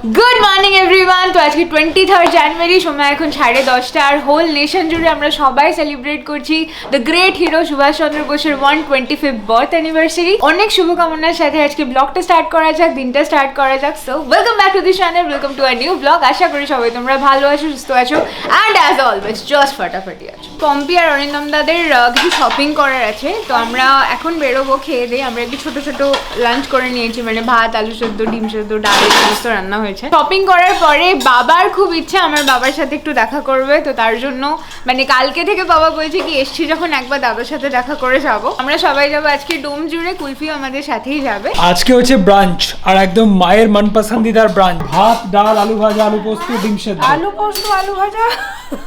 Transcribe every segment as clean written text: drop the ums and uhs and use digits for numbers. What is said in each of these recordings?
Good morning everyone. তো আজকে 23rd জানুয়ারি, সময় এখন 10:30 আর হোল নেশন জুড়ে আমরা সবাই সেলিব্রেট করছি দ্য গ্রেট হিরো সুভাষ চন্দ্র বোসের 125th বার্থ অ্যানিভার্সারি। অনেক শুভকামনার সাথে আজকে ব্লগটা স্টার্ট করা যাক, দিনটা স্টার্ট করা যাক। So welcome back to this channel, welcome to a new blog. আশা করি সবাই তোমরা ভালো আছো, সুস্থ আছো অ্যান্ড অ্যাজ অলওয়েজ জাস্ট ফাটাফাটি আছো। পম্পি আর অরিন্দম দাদের কিছু শপিং করার আছে, তো আমরা এখন বেরোবো খেয়ে দিয়ে। আমরা একটু ছোট ছোট লাঞ্চ করে নিয়েছি, মানে ভাত, আলু সেদ্ধ, ডিম সেদ্ধ, ডাল সমস্ত রান্না হয়েছে। শপিং করার পরে বাবার খুব ইচ্ছা আমার বাবার সাথে একটু দেখা করবে, তো তার জন্য মানে কালকে থেকে বাবা বলছে কি এসছি যখন একবার দাদার সাথে দেখা করে যাবো। আমরা সবাই যাবো আজকে ডোম জুড়ে, কুলফিও আমাদের সাথেই যাবে। আজকে হচ্ছে ব্রাঞ্চ, আর একদম মায়ের মনপসন্দিদার ব্রাঞ্চ। ভাত, ডাল, আলু ভাজা, আলু পোস্ত, ডিম সেদ্ধ। আলু পোস্ত, আলু ভাজা।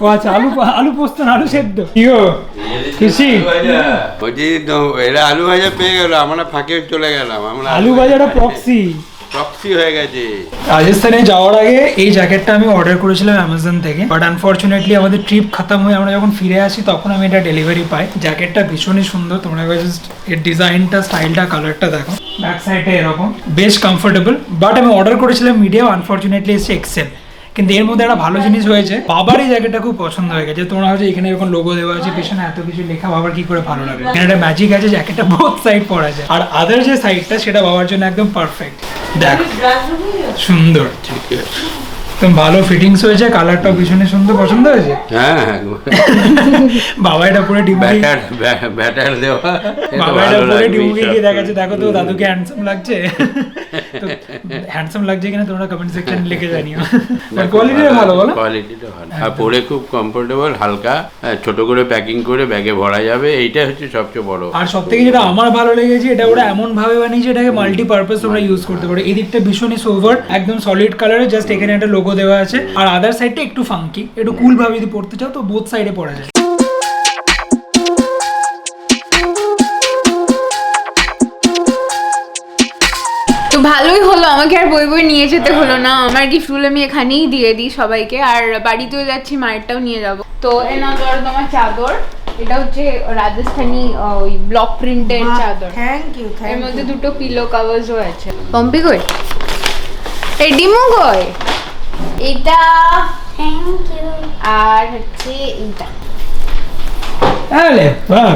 ও আচ্ছা, আলু পোস্ত না আলু সেদ্ধ। ইয়ো খুশি? বলছি এরা আলু ভাজা পেয়ে গেল, আমরা ফাঁকে চলে গেলাম। আমরা আলু ভাজাটা প্রক্সি হয়ে গেছে। রাজস্থানে যাওয়ার আগে এই জ্যাকেটটা আমি অর্ডার করেছিলাম অ্যামাজন থেকে, বাট আনফরচুনেটলি আমাদের ট্রিপ খতম হয়ে আমরা যখন ফিরে আসি তখন আমি এটা ডেলিভারি পাই। জ্যাকেটটা ভীষণই সুন্দর, তোমরা জাস্ট এর ডিজাইনটা, স্টাইলটা, কালারটা দেখো। ব্যাক সাইডে এরকম বেশ কমফোর্টেবল, বাট আমি অর্ডার করেছিলাম মিডিয়াম, আনফরচুনেটলি এসেছে এক্সেল। কিন্তু এর মধ্যে একটা ভালো জিনিস হয়েছে, বাবার এই জ্যাকেটটা খুব পছন্দ হয়ে গেছে। তোমরা হচ্ছে এখানে যখন লোগো দেওয়া আছে, পেছনে এত কিছু লেখা, বাবার কি করে ভালো লাগে। এখানে একটা ম্যাজিক আছে, জ্যাকেটটা বোথ সাইড পরা যায়। আর আদার যে সাইডটা সেটা বাবার জন্য একদম পারফেক্ট। দেখ সুন্দর, ঠিক আছে, একদম ভালো ফিটিংস হয়েছে, কালারটাও পিছনে সুন্দর, পছন্দ হয়েছে। হ্যাঁ বাবা এটা পুরো ব্যাটার দেওয়া, বাবা এটা পুরো ডিমুকে গিয়ে দেখাচ্ছে, দেখো তো দাদুকে হ্যান্ডসাম লাগছে। তো হ্যান্ডসাম লাগছে কিনা তোমরা কমেন্ট সেকশনে লিখে জানিও। আর কোয়ালিটিটা ভালো, বলো? কোয়ালিটিটা ভালো, আর পরে খুব কমফোর্টেবল, হালকা, ছোট করে প্যাকিং করে ব্যাগে ভরা যাবে, এইটা হচ্ছে সবচেয়ে বড়। আর সবথেকে যেটা আমার ভালো লেগেছে, এটা ওরা এমন ভাবে বানিয়েছে এটাকে মাল্টিপারপাস তোমরা ইউজ করতে পারো। এই দিকটা ভীষণই সোভার, একদম সলিড কালারে, জাস্ট এখানে একটা লোগো দেওয়া আছে। আর আদার সাইডটা একটু ফাঙ্কি, একটু কুল ভাবে যদি পড়তে চাও তো বোথ সাইডে পড়া যায়। তো ভালোই হলো, আমাকে আর বই বই নিয়ে যেতে হলো না। আমার গিফটগুলো আমি এখানেই দিয়ে দিই সবাইকে, আর বাড়িতেও যাচ্ছি, মায়েরটাও নিয়ে যাব। তো এনা ধরো তোমার চাদর, এটা হচ্ছে রাজস্থানী ওই ব্লক প্রিন্টের চাদর। Thank you. এর মধ্যে দুটো পিলো কভারসও আছে। পম্পি কই? এই ডিমু কই? এটা থ্যাংক ইউ। আর হচ্ছে এইটা। আরে বাহ,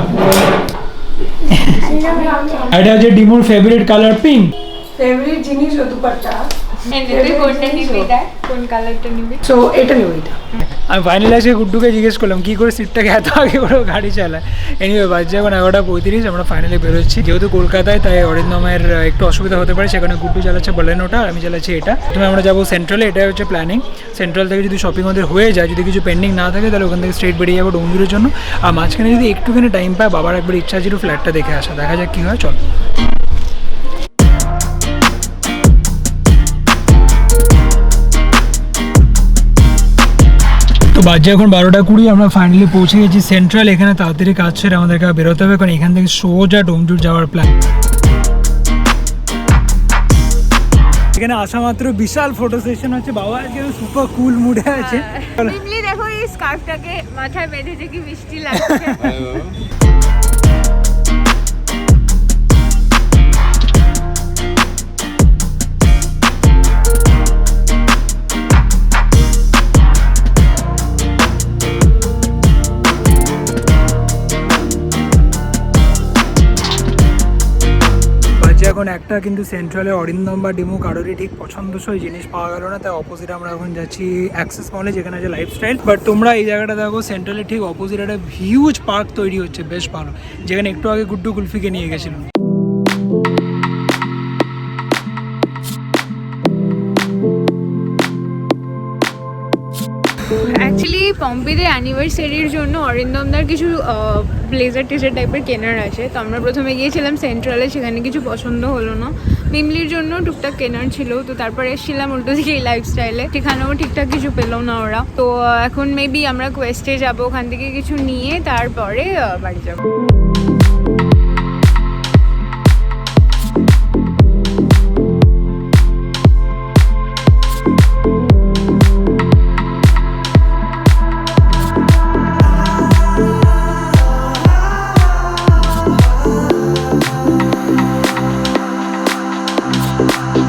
এটা হচ্ছে ডিমুর ফেভারিট কালার পিঙ্ক। ফেভারিট জিনিস ও দুপাট্টা। তুই কোনটা নিবি? কোন কালারটা নিবি? সো এটা নেব, এটা। আমি ফাইনালি আজকে গুড্ডুকে জিজ্ঞেস করলাম কি করে সিটটাকে এত আগে করে গাড়ি চালায়। এনিওয়ে বাজছে এখন 11:35, আমরা ফাইনালি বেরোচ্ছি। যেহেতু কলকাতায়, তাই অরিন্দমের একটু অসুবিধা হতে পারে, সেখানে গুড্ডু চালাচ্ছে বলেনোটা আর আমি চালাচ্ছি এটা। প্রথমে আমরা যাবো সেন্ট্রালে, এটাই হচ্ছে প্ল্যানিং। সেন্ট্রাল থেকে যদি শপিং ওদের হয়ে যায়, যদি কিছু পেন্ডিং না থাকে, তাহলে ওখান থেকে স্ট্রেট বেরিয়ে যাবো ডোমজুরের জন্য। আর মাঝখানে যদি একটুখানি টাইম পায়, বাবার একবার ইচ্ছা ছিল ফ্ল্যাটটা দেখে আসা, দেখা যাক কী হয়। চল। তো বাজে এখন 12:20, আমরা ফাইনালি পৌঁছে গেছি সেন্ট্রাল। এখানে তাড়াতাড়ি কাজ ছেড়ে আমাদেরকে বেরোতে হবে, কারণ এখান থেকে সোজা ডোমজুর যাওয়ার প্ল্যান। এখানে আসা মাত্র বিশাল ফটো সেশন হচ্ছে। বাবা আজকে সুপার কুল মুডে আছে। মিমলি দেখো এই স্কার্ফটাকে মাথায় বেঁধেছে, কি মিষ্টি লাগছে। এখন একটা কিন্তু সেন্ট্রালে অরিন্দম বা ডিমু কারোরই ঠিক পছন্দসই জিনিস পাওয়া গেল না, তাই অপোজিট আমরা এখন যাচ্ছি অ্যাক্সেস মলে, যেখানে আছে লাইফস্টাইল। বাট তোমরা এই জায়গাটা দেখো, সেন্ট্রালে ঠিক অপোজিট একটা হিউজ পার্ক তৈরি হচ্ছে, বেশ ভালো, যেখানে একটু আগে গুড্ডু কুলফিকে নিয়ে গেছিলাম। অ্যাকচুয়ালি পম্পিদের অ্যানিভার্সারির জন্য অরিন্দমদার কিছু ব্লেজার টিজার টাইপের কেনার আছে। তো আমরা প্রথমে গিয়েছিলাম সেন্ট্রালে, সেখানে কিছু পছন্দ হলো না। মিমলির জন্য টুকটাক কেনার ছিল, তো তারপরে এসেছিলাম উল্টো দিকে এই লাইফস্টাইলে, সেখানেও ঠিকঠাক কিছু পেলো না ওরা। তো এখন মেবি আমরা কোয়েস্টে যাবো, ওখান থেকে কিছু নিয়ে তারপরে বাড়ি যাবো।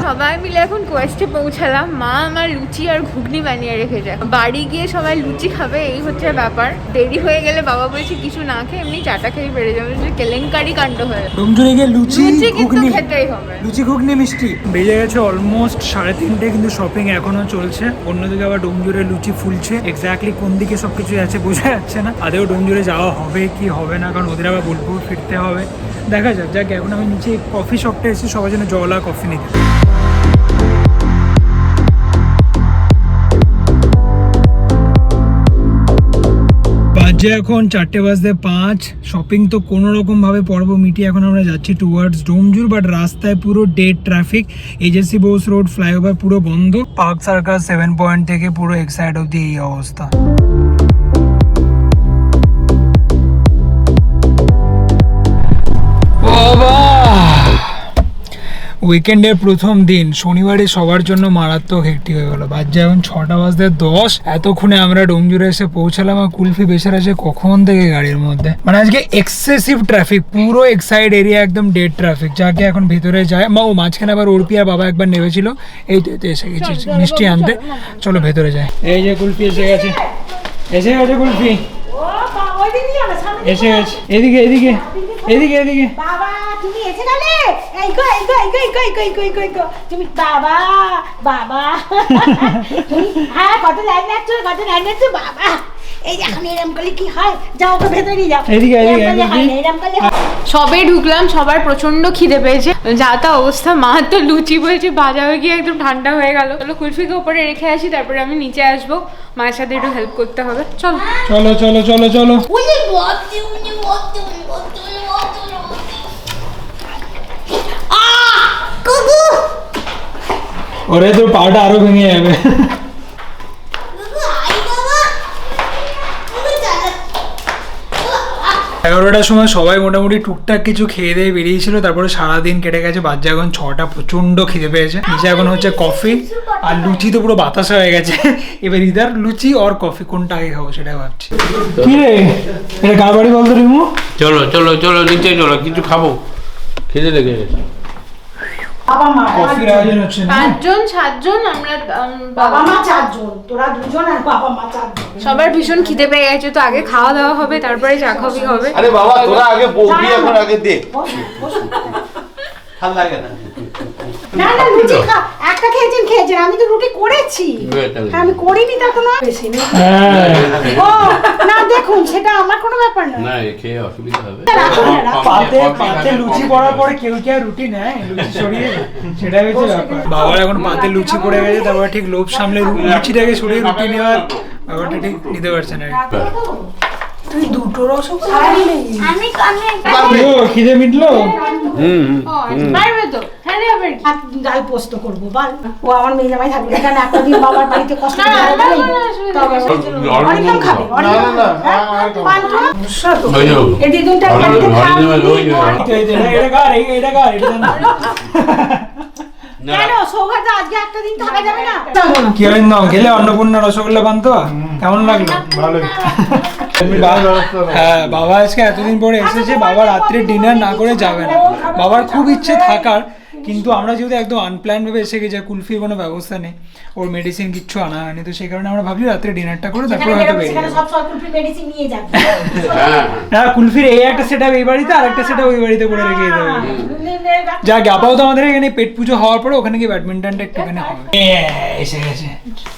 সবাই মিলে এখন কোয়েস্টে পৌঁছালাম। মা আমার লুচি আর ঘুগনি বানিয়ে রেখেছে, বাড়ি গিয়ে সবাই লুচি খাবে, এই হচ্ছে ব্যাপার। দেরি হয়ে গেলে বাবা বলছে কিছু না খেয়ে এমনি চাটা খেয়ে বেড়ে যাবে, কেলেঙ্কারি কাণ্ড হয়ে যাবে। ডোমজুড়ে গিয়ে লুচি কিন্তু ঘুগনি, খেতেই হবে। লুচি ঘুগনি মিষ্টি। বেজে গেছে অলমোস্ট 3:30, কিন্তু শপিং এখনো চলছে। অন্যদিকে আবার ডোমজুড়ে লুচি ফুলছে। এক্স্যাক্টলি কোন দিকে সবকিছু আছে বোঝা যাচ্ছে না। আদেও ডোমজুড়ে যাওয়া হবে কি হবে না, কারণ ওদের আবার বোলপুর ফিরতে হবে। দেখা যাক। যাক, এখন আমি নিচে কফি শপটা এসেছি সবার জন্য জল আর কফি নিতে। বাজে এখন 4:05। শপিং তো কোনো রকম ভাবে পর্ব মিটিয়ে এখন আমরা যাচ্ছি টুয়ার্ডস ডোমজুর, বাট রাস্তায় পুরো dead traffic. AJC Bose road flyover পুরো বন্ধ। পার্ক সার্কাস 7 পয়েন্ট থেকে পুরো এক সাইড অব্দি এই অবস্থা। উইকেন্ডের প্রথম দিন, শনিবারে সবার জন্য মারাত্মক হেক্টিক হয়ে গেল। বাজে এখন 6:10। এতক্ষণে আমরা ডোমজুরে এসে পৌঁছালাম, আর কুলফি বেচারা আছে কখন থেকে গাড়ির মধ্যে। মানে আজকে এক্সেসিভ ট্রাফিক, পুরো এক সাইড এরিয়া একদম ডেড ট্রাফিক। যাকে এখন ভেতরে যায়, ও মাঝখানে আবার ওরপি আর বাবা একবার নেমেছিল। এই তো এসে গেছি মিষ্টি আনতে, চলো ভেতরে যাই। এই যে কুলফি এসে গেছে, এসে গেছে কুলফি, এসে গেছে। এদিকে এদিকে এদিকে এদিকে। বাবা তুমি এসে গেলে, এই গো এই গো এই গো এই গো এই গো এই গো এই গো তুমি বাবা বাবা তুমি হ্যাঁ কত লাইন আছো বাবা। এই এখন এরম করলে কি হয়, যাও তো ভেতরে যাও। এদিকে এদিকে এরম করলে সবে ঢুকলাম, সবার প্রচন্ড খিদে পেয়েছে, যা তা অবস্থা। মা তো লুচি বলছে, ভাজা হয়ে গিয়ে একদম ঠান্ডা হয়ে গেল। চলো কুলফিকে উপরে রেখে আসি, তারপরে আমি নিচে আসবো, মায়ের সাথে একটু হেল্প করতে হবে। চলো চলো চলো চলো চলো। ওরে তোর পাটা আরো ভেঙে যাবে। 11টার সময় সবাই মোটামুটি টুকটাক কিছু খেয়ে দিয়ে বেরিয়েছিল। তারপরে সারাদিন কেটে গেছে, বাজে এখন 6টা। প্রচন্ড খিদে পেয়েছে। নিচে এখন হচ্ছে কফি আর লুচি, তো পুরো বাতাসা হয়ে গেছে। এবার ইদার লুচি আর কফি কোনটা আগে খাবো সেটাই ভাবছি। কি রে, এটা কার বাড়ি বলতো রিমু? চলো চলো চলো নিচে চলো, কিছু খাবো, খেতে লেগে গেছে। বাবা মা কফির আয়োজন হচ্ছে না? 5জন 7জন আমরা, বাবা মা 4 জন, তোরা 2 জন আর বাবা মা 4 জন। সবার ভীষণ খিদে পেয়ে গেছে, তো আগে খাওয়া দাওয়া হবে, তারপরে চা কফি হবে। আরে বাবা তোরা আগে বলবি, এখন আগে দে। ভাল লাগে না। না না লুচি খা, একটা খেয়েছেন, আমি তো রুটি করেছি। হ্যাঁ আমি করিনি তা তো না বেশি না। হ্যাঁ, ও না দেখুন সেটা আমার কোনো ব্যাপার না। না খেয়ে অসুবিধা হবে। পাতে পাতে লুচি পড়ার পরে কেউ কি আর রুটি নেয় লুচি সরিয়ে, সেটাই হচ্ছে ব্যাপার। বাবার এখন পাতে লুচি পড়ে গেছে, তারপরে ঠিক লোভ সামলে লুচিটাকে সরিয়ে রুটি নেওয়ার ব্যাপারটা ঠিক নিতে পারছে না। তুই দুটো রসগোল্লা নিলি? ও খিদে মিটলো? পারবে তো? হ্যাঁ রে, আবার কি? ডাল পোস্ত করবো বল, ও আমার মেয়ে জামাই থাকবে এখানে একটা দিন বাবার বাড়িতে কষ্ট করে অনেকক্ষণ খাবে, এই দিদুনটা কেন সৌভাগ্য আজকে একটা দিন থাকা যাবে না? কি অরিন্দম, খেলে অন্নপূর্ণা রসগোল্লা পান্তো কেমন লাগলো? হ্যাঁ, বাবা আজকে এতদিন পরে এসেছে। বাবা রাত্রে ডিনার না করে যাবে না। বাবার খুব ইচ্ছে থাকার, কিন্তু আমরা যেহেতু একদম আনপ্ল্যান ভাবে এসে গেছি, কুলফির কোনো ব্যবস্থা নেই, ওর মেডিসিন কিচ্ছু আনা হয়নি, তো সেই কারণে আমরা ভাবছি রাত্রে ডিনারটা করে তারপরে হয়তো বেরিয়ে যাবো। সব সব কুলফি মেডিসিন নিয়ে যাবে। না, কুলফির এই একটা সেটআপ এই বাড়িতে, আর একটা সেটআপ ওই বাড়িতে করে রেখে দিতে হবে। যা আপাতত আমাদের এখানে পেট পুজো হওয়ার পরে ওখানে গিয়ে ব্যাডমিন্টনটা একটুখানি হবে। এসে গেছে।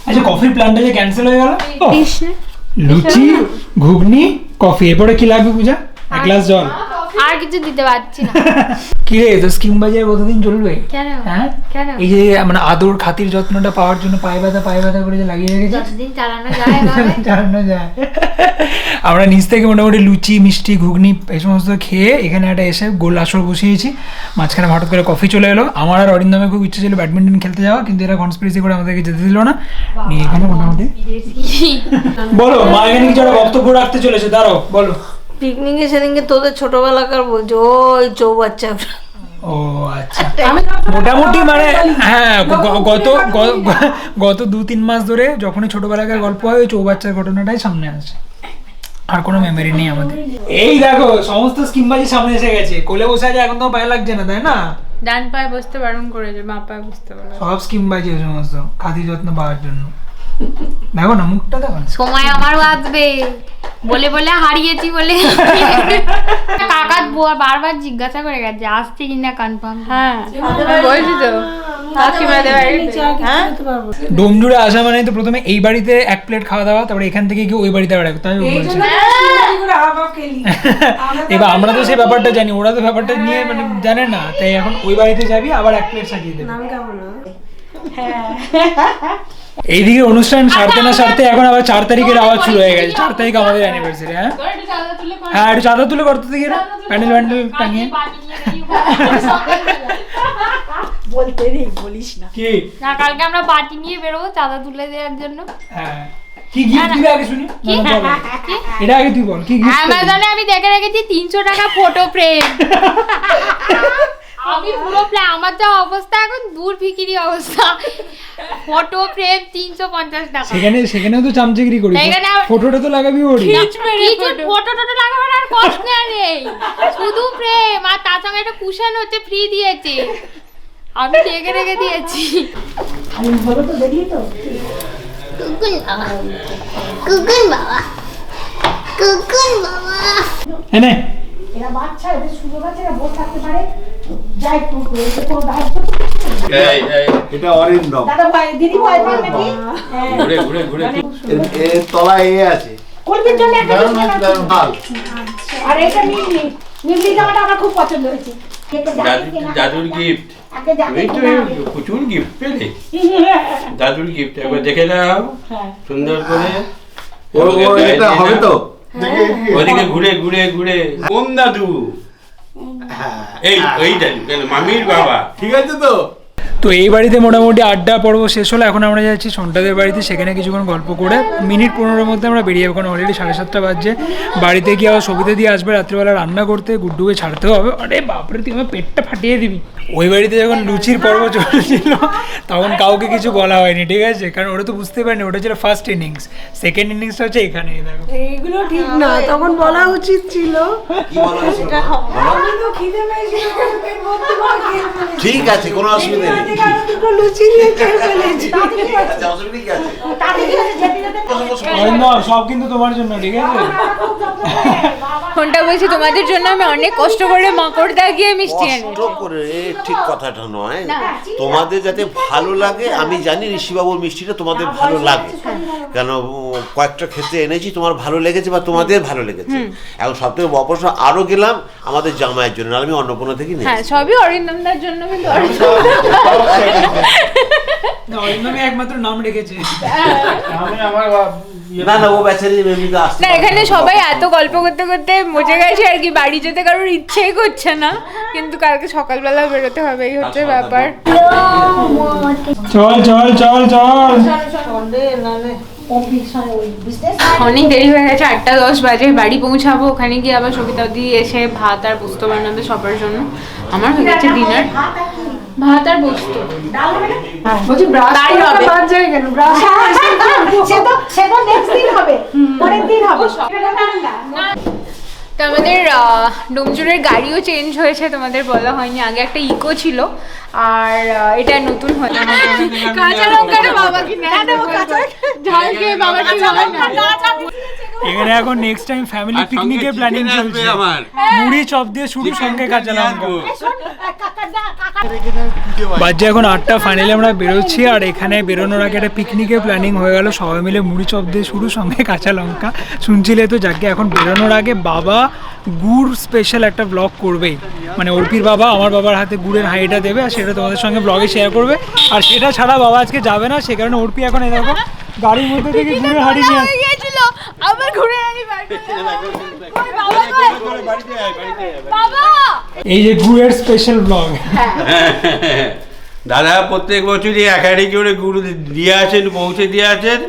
আচ্ছা, কফির প্ল্যানটা যে ক্যান্সেল হয়ে গেল। লুচি ঘুগনি কফি, এরপরে কি লাগবে পূজা? এক গ্লাস জল। আর কিছু দিতে পারছি না। কি রে, তো স্কিম বাজার কতদিন চলবে? কেন? হ্যাঁ কেন? এই যে মানে আদর খাতির যত্নটা পাওয়ার জন্য পায়ে ব্যথা করে যে লাগিয়ে রেখেছে, যতদিন চালানো যায় এভাবে। চালানো যায়। আমরা নিচ থেকে মোটামুটি লুচি মিষ্টি ঘুগনি এই সমস্ত খেয়ে এখানে একটা এসে গোল আসর বসিয়েছি। মাঝখানে হঠাৎ করে কফি চলে এলো। আমার আর অরিন্দমের খুব ইচ্ছে ছিল ব্যাডমিন্টন খেলতে যাওয়া, কিন্তু এরা কনস্পিরেসি করে আমাদেরকে যেতে দিল না। নিয়ে এখানে মোটামুটি বলো, মা এখানে কিছু একটা বক্তব্য রাখতে চলেছে, দাঁড়াও বলো। পিকনিকে সেদিনকে তোদের ছোটবেলাকার বলছো ওই চৌবাচ্চা। ও আচ্ছা, মোটামুটি মানে হ্যাঁ, গত 2-3 মাস ধরে যখনই ছোটবেলাকার গল্প হয় ওই চৌবাচ্চার ঘটনাটাই সামনে আসে, আর কোনো মেমোরি নেই আমাদের। এই দেখো সমস্ত স্কিমবাজি সামনে এসে গেছে, কোলে বসে আছে, এখন তো পায়ে লাগছে না, তাই না? ডান পায়ে বসতে বারণ করেছে, বাঁ পায়ে বসতে বলে। সব স্কিম বাজে সমস্ত খাদি যত্ন পাওয়ার জন্য। দেখো না মুখটা, দেখো না। সময় আমার বাঁচবে বলে বলে হারিয়েছি বলে কাকা বুয়া বারবার জিজ্ঞাসা করে গেছে আসছে কিনা কনফার্ম। হ্যাঁ বলছি তো কাকিমাদের বাড়িতে। হ্যাঁ ডোমজুড়ে আসা মানে তো প্রথমে এই বাড়িতে এক প্লেট খাওয়া দাওয়া, তারপরে এখান থেকে গিয়ে ওই বাড়িতে আবার এক, তাই বলছি। এবার আমরা তো সেই ব্যাপারটা জানি, ওরা তো ব্যাপারটা নিয়ে মানে জানে না, তাই এখন ওই বাড়িতে যাবি আবার এক প্লেট সাজিয়ে দেবে। এইদিকে অনুষ্ঠান সারতে না সারতে এখন আবার 4 তারিখের আওয়াজ শুরু হয়ে গেছে। 4 তারিখ আমাদের অ্যানিভার্সারি। হ্যাঁ হ্যাঁ একটু চাঁদা তুলে করতে দিকে প্যান্ডেল প্যান্ডেল টাঙিয়ে বলতে নেই, বলিস না। কি না কালকে আমরা পার্টি নিয়ে বেরোবো চাঁদা তুলে দেওয়ার জন্য। হ্যাঁ কি গিফট দিবে আগে শুনি। এটা আগে তুই বল কি গিফট। অ্যামাজনে আমি দেখে রেখেছি 300 টাকা ফটো ফ্রেম। আমি পুরো প্ল্যান, আমার যা অবস্থা এখন দূর ফিকিরি অবস্থা। ফটো ফ্রেম 350 টাকা। সেখানেও তো চামচেগিরি করি, ফটোটা তো লাগাবি ওরি। কিছু ফটো টটো লাগাবার আর কষ্ট নেই, শুধু ফ্রেম আর তার সঙ্গে একটা কুশন হচ্ছে ফ্রি দিয়েছে, আমি দেখে রেখে দিয়েছি। আমি বলো তো, দেখলি তো এনে এরা বাচ্চা, এদের সুযোগ আছে, এরা বসে থাকতে পারে। যাই একটু কোনো দায়িত্ব। এটা অরিন্দম। দাদা ভাই, দিদি ভাই পান নাকি? হ্যাঁ। ঘুরে ঘুরে ঘুরে এর তলায় এ আছে। কলবির জন্য একটা দারুণ আছে, দারুণ ভাল। আর এটা নিমলি, নিমলি জামাটা আমার খুব পছন্দ হয়েছে। দাদুর গিফট। আগে যাকে তুমি তো প্রচুর গিফট পেলে। দাদুর গিফট একবার দেখে নাও সুন্দর করে। এটা হবে তো? ওদিকে ঘুরে ঘুরে ঘুরে কোন দাদু? এই দাদু কেন মামির বাবা। ঠিক আছে তো? তো এই বাড়িতে মোটামুটি আড্ডা পর্ব শেষ হলো। এখন আমরা যাচ্ছি সন্টাদের বাড়িতে, সেখানে কিছুক্ষণ গল্প করে মিনিট 15-এর মধ্যে আমরা বেরিয়ে যাবো, কারণ অলরেডি 7:30 বাজছে। বাড়িতে গিয়ে আবার সবিতা দিয়ে আসবে রাত্রিবেলা রান্না করতে, গুড্ডুকে ছাড়তেও হবে। আরে বাপরে তুই আমার পেটটা ফাটিয়ে দিবি। ওই বাড়িতে যখন লুচির পর্ব চলছিল তখন কাউকে কিছু বলা হয়নি, ঠিক আছে, কারণ ওরা তো বুঝতে পারেনি ওটা ছিল ফার্স্ট ইনিংস। সেকেন্ড ইনিংসটা হচ্ছে এখানে, দেখো। এইগুলো ঠিক না, তখন বলা উচিত ছিল। কি বলা হয়েছিল? আমি তো খিদে পেয়েছিল, পেট ভর্তি করে খেয়ে ফেলেছি। ঠিক আছে, কোনো অসুবিধা নেই। দুটো লুচি নিয়ে খেয়ে ফেলেছি। ঠিক আছে, অসুবিধা কি আছে? তাতে কি আছে, যেতে যেতে সব কিন্তু তোমার জন্য, ঠিক আছে। ফোনটা বলছি তোমাদের জন্য আমি অনেক কষ্ট করে মাকড়দা গিয়ে মিষ্টি এনেছি। কষ্ট করে ঠিক কথাটা নয়, তোমাদের যাতে ভালো লাগে। আমি জানি ঋষিবাবুর মিষ্টিটা তোমাদের ভালো লাগে, কেন কয়েকটা ক্ষেত্রে এনেছি, তোমার ভালো লেগেছে বা তোমাদের ভালো লেগেছে। এখন সব থেকে বড় প্রশ্ন, আরো গেলাম আমাদের জামাইয়ের জন্য, আমি অন্নপূর্ণা থেকে নিই। হ্যাঁ সবই অরিন্দমদার জন্য, কিন্তু অরিন্দমই একমাত্র নাম রেখেছে। আমি আমার না না, ও বেচারি এমনিতে আসতে না এখানে সবাই এত গল্প করতে করতে মজে গেছে আর কি, বাড়ি যেতে কারোর ইচ্ছেই করছে না, কিন্তু কালকে সকালবেলা বেরোতে হবে, এই হচ্ছে ব্যাপার। চল চল চল চল। অনেক দেরি হয়ে গেছে, 8:10 বাজে, বাড়ি পৌঁছাবো। ওখানে গিয়ে আবার সবিতা দি এসে ভাত আর পোস্ত বানাবে সবার জন্য। আমার হয়ে গেছে ডিনার, ভাত আর পোস্ত। বলছি ব্রাশ তাই করতে হবে। বাদ যায় কেন? ব্রাশ সে তো নেক্সট দিন হবে, পরের দিন হবে। তো আমাদের ডোমজুড়ের গাড়িও চেঞ্জ হয়েছে, তোমাদের বলা হয়নি। আগে একটা ইকো ছিল, আর এটা নতুন হয়েছে। কাঁচা লঙ্কাটা বাবা কিনে ঝাল খেয়ে বাবা কিনে এখানে এখন নেক্সট টাইম ফ্যামিলি আর পিকনিকের সঙ্গে প্ল্যানিং chicken চলছে। আসবে আমার। মুড়ি চপ দিয়ে শুরু, সঙ্গে কাঁচা লঙ্কা। কাকা বাজে এখন 8টা, ফাইনালি আমরা বেরোচ্ছি। আর এখানে বেরোনোর আগে একটা পিকনিকের প্ল্যানিং হয়ে গেল, সবাই মিলে মুড়ি চপ দিয়ে শুরু, সঙ্গে কাঁচা লঙ্কা। শুনছিলে তো, যাকে এখন বেরোনোর আগে বাবা গুড় স্পেশাল একটা ব্লগ করবেই, মানে অর্পির বাবা আমার বাবার হাতে গুড়ের হাঁড়িটা দেবে, আর সেটা তোমাদের সঙ্গে ব্লগে শেয়ার করবে। আর সেটা ছাড়া বাবা আজকে যাবে না, সে কারণে অর্পি এখন এরকম গাড়ির মধ্যে থেকে গুড়ের হাঁড়ি নিয়ে আসছে। গিয়েছিল আবার ঘুরে আনি বাবা। এই যে গুড়ের স্পেশাল ব্লগ। দাদা প্রত্যেক বছরই 1 হাঁড়ি করে গুড় দিয়ে আছেন, পৌঁছে দিয়ে আছেন।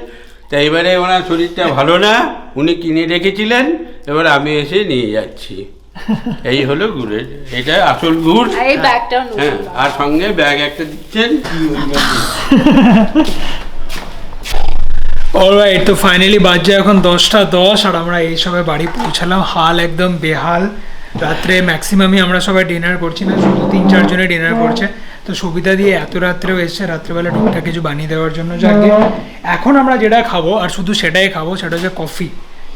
তাই এবারে ওনার শরীরটা ভালো না, উনি কিনে রেখেছিলেন, এবার আমি এসে নিয়ে যাচ্ছি। এই হলো গুড়ের, এটা আসল গুড়। এই ব্যাগটাও হ্যাঁ, আর সঙ্গে ব্যাগ একটা দিচ্ছেন। অলরাইট, তো ফাইনালি বাজে এখন 10টা 10, আর আমরা এই সবে বাড়ি পৌঁছালাম। হাল একদম বেহাল, রাত্রে ম্যাক্সিমামই আমরা সবাই ডিনার করছি না, শুধু 3-4 জনে ডিনার করছে। তো সুবিধা দিয়ে এত রাত্রেও এসছে রাত্রেবেলা টুকটাক কিছু বানিয়ে দেওয়ার জন্য। যাকে এখন আমরা যেটা খাবো আর শুধু সেটাই খাবো, সেটা হচ্ছে কফি,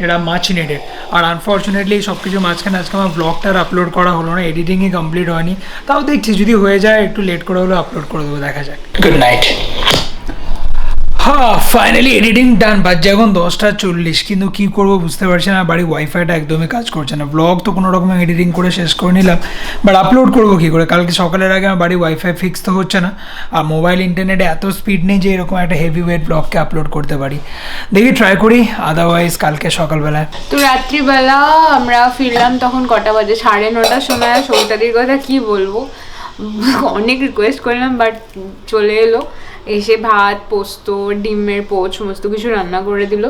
এটা মাছ নেডেড। আর আনফর্চুনেটলি সব কিছু মাঝখানে আজকে আমার ব্লগটার আপলোড করা হলো না, এডিটিংই কমপ্লিট হয়নি। তাও দেখছি যদি হয়ে যায় একটু লেট করে হলেও আপলোড করে দেবো, দেখা যাক। Good night. হ্যাঁ, ফাইনালি এডিটিং ডান। বাজছে এখন 10:40, কিন্তু কী করবো বুঝতে পারছি না, বাড়ির ওয়াইফাইটা একদমই কাজ করছে না। ব্লগ তো কোনো রকম এডিটিং করে শেষ করে নিলাম, বাট আপলোড করবো কী করে? কালকে সকালের আগে আমার বাড়ির ওয়াইফাই ফিক্স তো হচ্ছে না, আর মোবাইল ইন্টারনেটে এত স্পিড নেই যে এরকম একটা হেভি ওয়েট ব্লগকে আপলোড করতে পারি। দেখি ট্রাই করি, আদারওয়াইজ কালকে সকালবেলায়। তো রাত্রিবেলা আমরা ফিরলাম তখন কটা বাজে, 9:30টার সময়। আর সৌতাদির কথা কি বলবো, অনেক রিকোয়েস্ট করলাম বাট চলে এলো, এসে ভাত, পোস্ত, ডিমের পোচ সমস্ত কিছু রান্না করে দিল।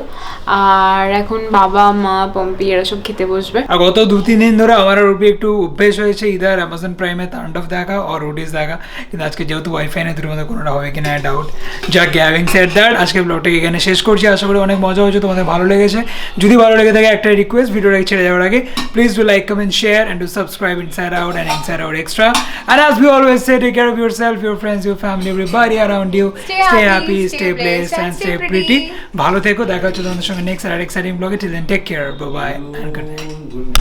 আর এখন বাবা, মা, পম্পি এরা সব খেতে বসবে। আর গত 2-3 দিন ধরে আমার আর ওপি একটু অভ্যেস হয়েছে ইদার অ্যামাজন প্রাইমে তাণ্ডব দেখা আর ওটিস দেখা, কিন্তু আজকে যেহেতু ওয়াইফাই নেই দুটোর মধ্যে কোনোটা হবে কিনা ডাউট। যাক, হ্যাভিং সেড দ্যাট, আজকে ব্লগটাকে এখানে শেষ করছি। আশা করি অনেক মজা হয়েছে, তোমাদের ভালো লেগেছে। যদি ভালো লেগে থাকে একটা রিকোয়েস্ট, ভিডিওটাকে ছেড়ে যাওয়ার আগে please do like, comment, share and do subscribe Inside Out and Inside Out Extra. And as we always say, take care of yourself, your friends, your family, everybody around you. Stay happy, stay blessed and stay pretty. ভালো থেকো, দেখা হচ্ছে তোমাদের সঙ্গে next আর exciting ব্লগে। Till then, take care, bye bye and good night.